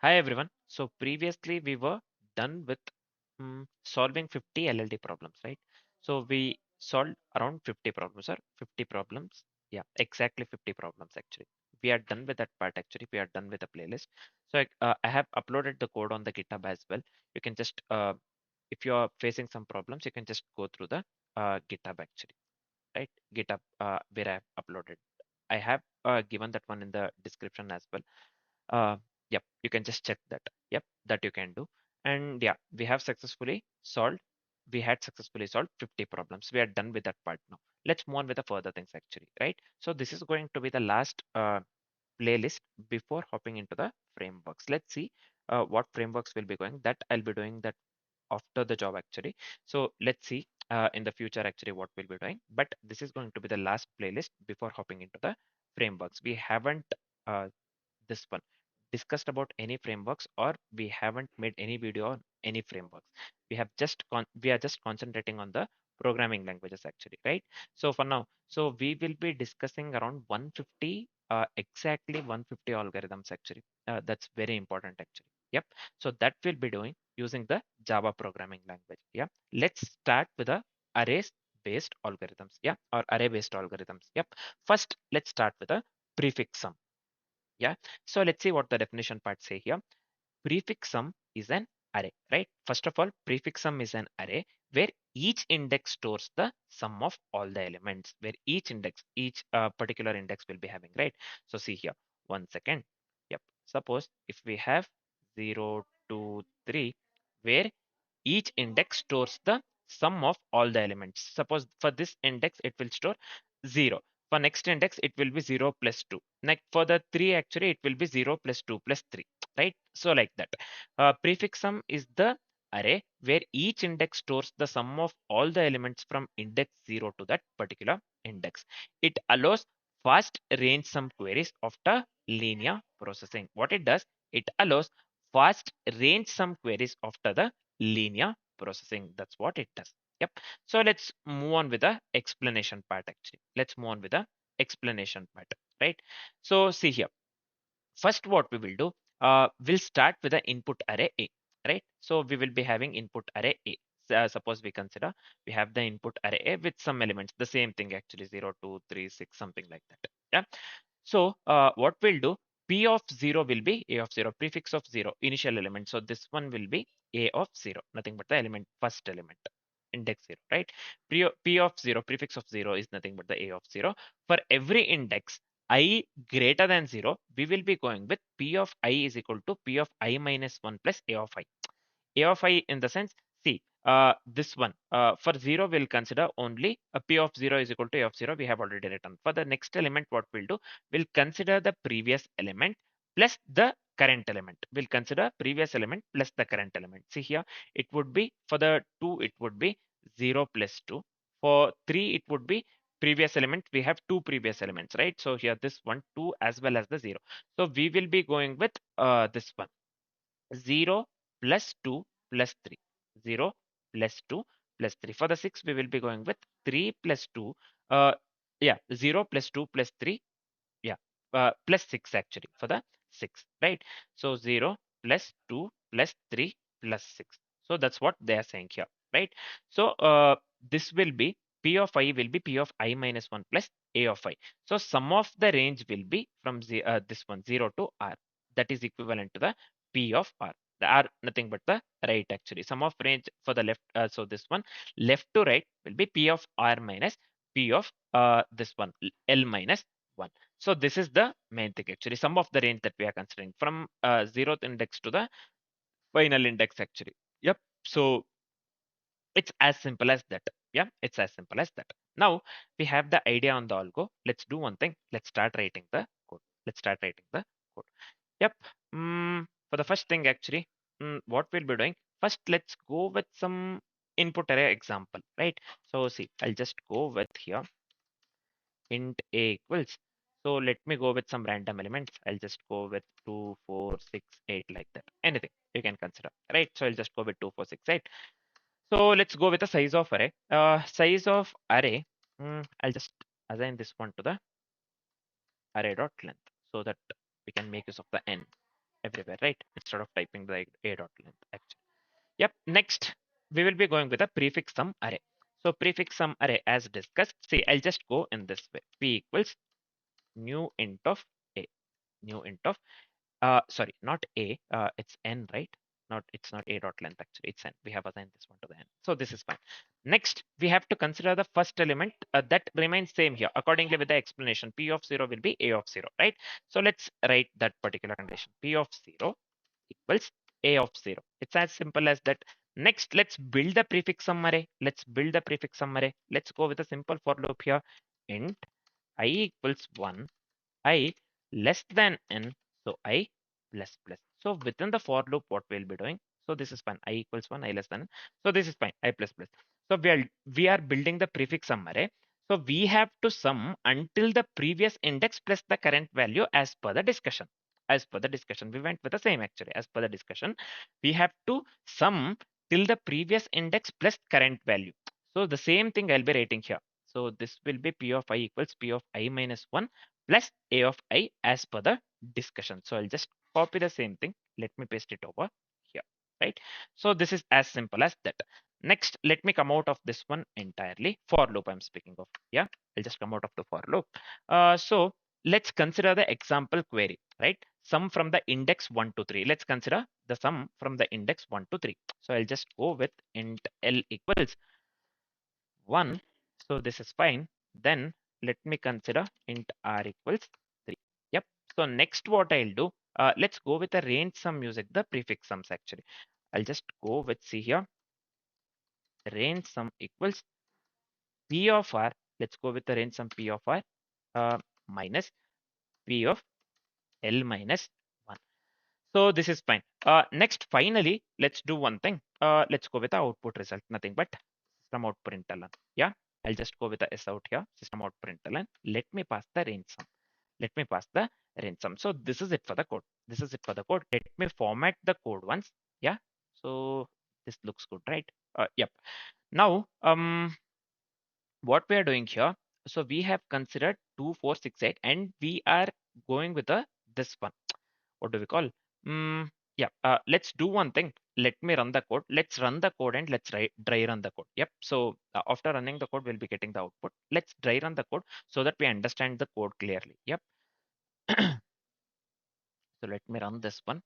Hi everyone. So previously we were done with solving 50 LLD problems, right? So we solved around 50 problems or 50 problems. Yeah, exactly 50 problems actually. We are done with that part actually. We are done with the playlist. So I have uploaded the code on the GitHub as well. You can just, if you are facing some problems, you can just go through the GitHub actually, right? GitHub where I have uploaded. I have given that one in the description as well. uh, yep, you can just check that. Yep, that you can do. And yeah, we have successfully solved, we had successfully solved 50 problems. We are done with that part now. Let's move on with the further things actually, right? So this is going to be the last playlist before hopping into the frameworks. Let's see what frameworks will be going. That I'll be doing that after the job actually. So let's see in the future actually what we'll be doing. But this is going to be the last playlist before hopping into the frameworks. We haven't uh, this one discussed about any frameworks, or we haven't made any video on any frameworks. We have just we are just concentrating on the programming languages actually, right? So for now, so we will be discussing around 150 exactly 150 algorithms actually. That's very important actually. Yep. So that we'll be doing using the Java programming language. Yeah, let's start with the arrays based algorithms. Yeah, or array based algorithms. Yep. First let's start with a prefix sum. Yeah, so let's see what the definition part say here. Prefix sum is an array, right? First of all, prefix sum is an array where each index stores the sum of all the elements, where each index, each particular index will be having, right? So see here, 1 second. Yep, suppose if we have 0 2 3, where each index stores the sum of all the elements. Suppose for this index it will store 0. For next index it will be 0 plus 2. Next for the 3 actually it will be 0 plus 2 plus 3, right? So like that. Prefix sum is the array where each index stores the sum of all the elements from index 0 to that particular index. It allows fast range sum queries after linear processing. What it does, it allows fast range sum queries after the linear processing. That's what it does. Yep. So let's move on with the explanation part actually. Let's move on with the explanation part, right? So see here. First, what we will do, we'll start with the input array A, right? So we will be having input array A. Suppose we consider we have the input array A with some elements, the same thing actually 0, 2, 3, 6, something like that. Yeah. So what we'll do, P of 0 will be A of 0, prefix of 0, initial element. So this one will be A of 0, nothing but the element, first element, index 0, right? P of 0, prefix of 0 is nothing but the A of 0. For every index I greater than 0, we will be going with P of I is equal to P of I minus 1 plus A of I. A of I in the sense, see, this one, for 0, we'll consider only a P of 0 is equal to A of 0. We have already written. For the next element, what we'll do, we'll consider the previous element plus the current element. We'll consider previous element plus the current element. See here, it would be, for the 2, it would be 0 plus 2. For 3, it would be previous element. We have two previous elements, right? So here, this one, 2 as well as the 0. So we will be going with this one. 0 plus 2 plus 3. 0 plus 2 plus 3. For the 6, we will be going with 3 plus 2. Uh, yeah, 0 plus 2 plus 3. Yeah, plus 6 actually for the 6, right? So 0 plus 2 plus 3 plus 6. So that's what they are saying here, right? So this will be P of I will be P of I minus 1 plus A of I. So sum of the range will be from this one 0 to R. That is equivalent to the P of R. The R nothing but the right actually. Sum of range for the left. So this one left to right will be P of R minus P of this one L minus 1. So this is the main thing actually. Sum of the range that we are considering from 0th index to the final index actually. Yep. So it's as simple as that. Yeah, it's as simple as that. Now we have the idea on the algo. Let's do one thing. Let's start writing the code. Let's start writing the code. Yep. For the first thing actually, what we'll be doing first, let's go with some input array example, right? So see, I'll just go with here int a equals. So let me go with some random elements. I'll just go with 2, 4, 6, 8 like that. Anything you can consider, right? So I'll just go with 2, 4, 6, 8. So let's go with the size of array. Size of array. I'll just assign this one to the array dot length so that we can make use of the n. everywhere, right? Instead of typing the a dot length actually. Yep. Next, we will be going with a prefix sum array. So prefix sum array as discussed. See, I'll just go in this way. P equals new int of a. New int of sorry, not a, it's n, right? Not, it's not a dot length actually, it's n. We have assigned this one to the n. So this is fine. Next, we have to consider the first element that remains same here. Accordingly with the explanation, p of 0 will be a of 0, right? So let's write that particular condition. P of 0 equals a of 0. It's as simple as that. Next, let's build the prefix sum array. Let's build the prefix sum array. Let's go with a simple for loop here. Int I equals 1, I less than n, so I plus plus. So within the for loop, what we'll be doing? So this is fine. I equals 1, I less than n. So this is fine. I plus plus. So we are building the prefix sum array. So we have to sum until the previous index plus the current value as per the discussion. As per the discussion, we went with the same actually. As per the discussion, we have to sum till the previous index plus current value. So the same thing I'll be writing here. So this will be p of I equals p of I minus 1 plus a of I as per the discussion. So I'll just copy the same thing. Let me paste it over here, right? So this is as simple as that. Next, let me come out of this one entirely. For loop I'm speaking of. Yeah, I'll just come out of the for loop. So let's consider the example query, right? Sum from the index 1 to 3. Let's consider the sum from the index 1 to 3. So I'll just go with int L equals 1. So this is fine. Then let me consider int R equals 3. Yep. So next what I'll do, let's go with the range sum music, the prefix sums actually. I'll just go with, see here, range sum equals P of R. Let's go with the range sum P of R minus P of L minus 1. So this is fine. Next, finally, let's do one thing. Let's go with the output result, nothing but system out println. Yeah, I'll just go with the S out here, system out println. Let me pass the range sum. Let me pass the range sum. So this is it for the code. This is it for the code. Let me format the code once. Yeah. So this looks good, right? Yep. Now, what we are doing here. So we have considered 2, 4, 6, 8, and we are going with the this one. What do we call? Yeah, let's do one thing. Let me run the code. Let's run the code and let's dry run the code. Yep. So after running the code, we'll be getting the output. Let's dry run the code so that we understand the code clearly. Yep. So let me run this one.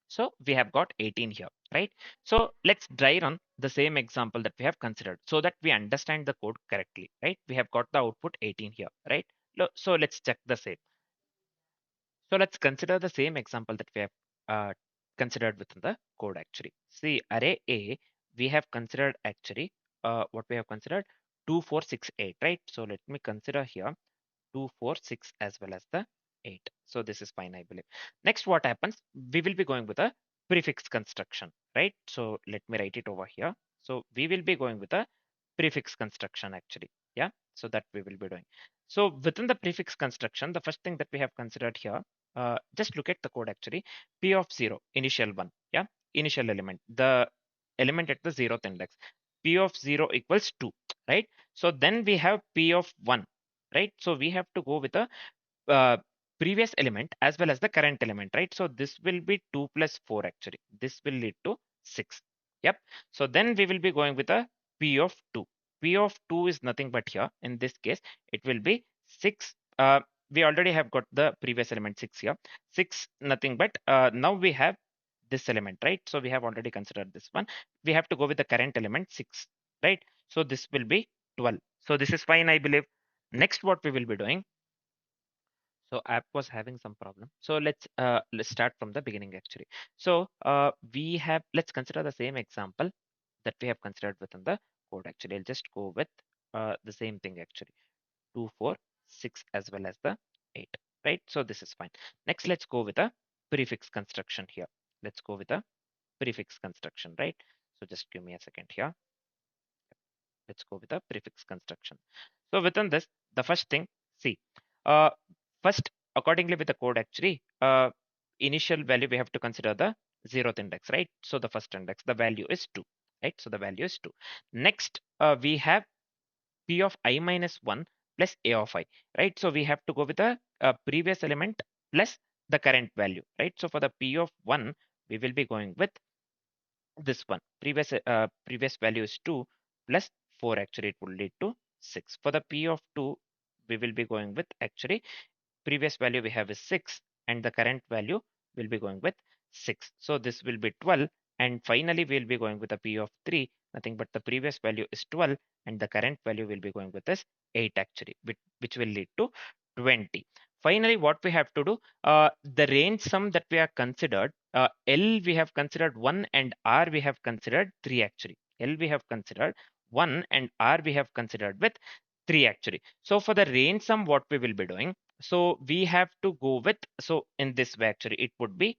So we have got 18 here, right? So let's dry run the same example that we have considered so that we understand the code correctly, right? We have got the output 18 here, right? So let's check the same. So let's consider the same example that we have considered within the code actually. See, array A, we have considered actually what we have considered 2, 4, 6, 8, right? So let me consider here 2, 4, 6 as well as the 8. So this is fine, I believe. Next, what happens? We will be going with a prefix construction, right? So let me write it over here. So we will be going with a prefix construction actually. Yeah, so that we will be doing. So within the prefix construction, the first thing that we have considered here, just look at the code actually. P of 0, initial one. Yeah, initial element, the element at the 0th index. P of 0 equals 2, right? So then we have P of 1, right? So we have to go with a uh, previous element as well as the current element, right? So this will be 2 plus 4 actually. This will lead to 6. Yep. So then we will be going with a P of 2. P of 2 is nothing but here. In this case, it will be 6. We already have got the previous element 6 here. 6 nothing but now we have this element, right? So we have already considered this one. We have to go with the current element 6, right? So this will be 12. So this is fine, I believe. Next, what we will be doing, so app was having some problem. So let's start from the beginning actually. So let's consider the same example that we have considered within the code actually. I'll just go with the same thing actually. 2, 4, 6 as well as the 8, right? So this is fine. Next, let's go with a prefix construction here. Let's go with a prefix construction, right? So just give me a second here. Let's go with a prefix construction. So within this, the first thing, see, first, accordingly with the code actually, initial value we have to consider the zeroth index, right? So the first index, the value is 2, right? So the value is 2. Next, we have p of I minus 1 plus a of I, right? So we have to go with the previous element plus the current value, right? So for the p of 1, we will be going with this one. Previous value is 2 plus 4, actually it will lead to 6. For the p of 2, we will be going with, actually previous value we have is 6 and the current value will be going with 6. So this will be 12, and finally we'll be going with a p of 3, nothing but the previous value is 12 and the current value will be going with this 8, actually, which will lead to 20. Finally, what we have to do, the range sum that we have considered, L we have considered 1 and R we have considered 3, actually. L we have considered 1 and R we have considered with 3, actually. So for the range sum, what we will be doing, so we have to go with, so in this way, actually, it would be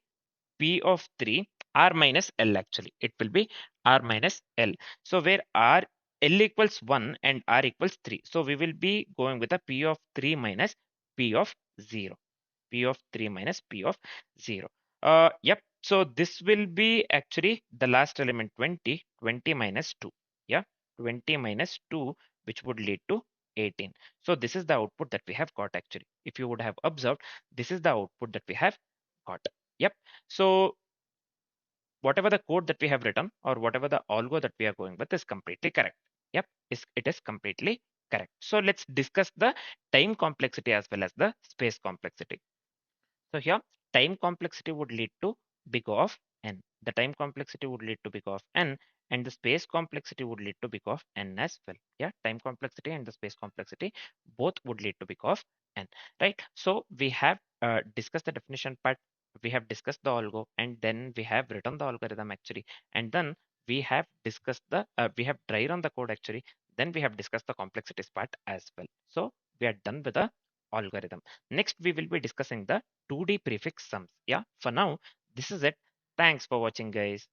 P of 3 R minus L, actually. It will be R minus L. So where L equals 1 and R equals 3. So we will be going with a P of 3 minus P of 0. P of 3 minus P of 0. Yep. So this will be actually the last element 20, 20 minus 2. Yeah. 20 minus 2, which would lead to 18. So this is the output that we have got, actually. If you would have observed, this is the output that we have got. Yep. So whatever the code that we have written or whatever the algo that we are going with is completely correct. Yep, it is completely correct. So let's discuss the time complexity as well as the space complexity. So here, time complexity would lead to big O of n. The time complexity would lead to big O of n, and the space complexity would lead to big O of n as well. Yeah, time complexity and the space complexity both would lead to big O of n, right? So we have discussed the definition part. We have discussed the algo, and then we have written the algorithm, actually, and then we have discussed the we have tried on the code, actually. Then we have discussed the complexities part as well. So we are done with the algorithm. Next, we will be discussing the 2D prefix sums. Yeah, for now, this is it. Thanks for watching, guys.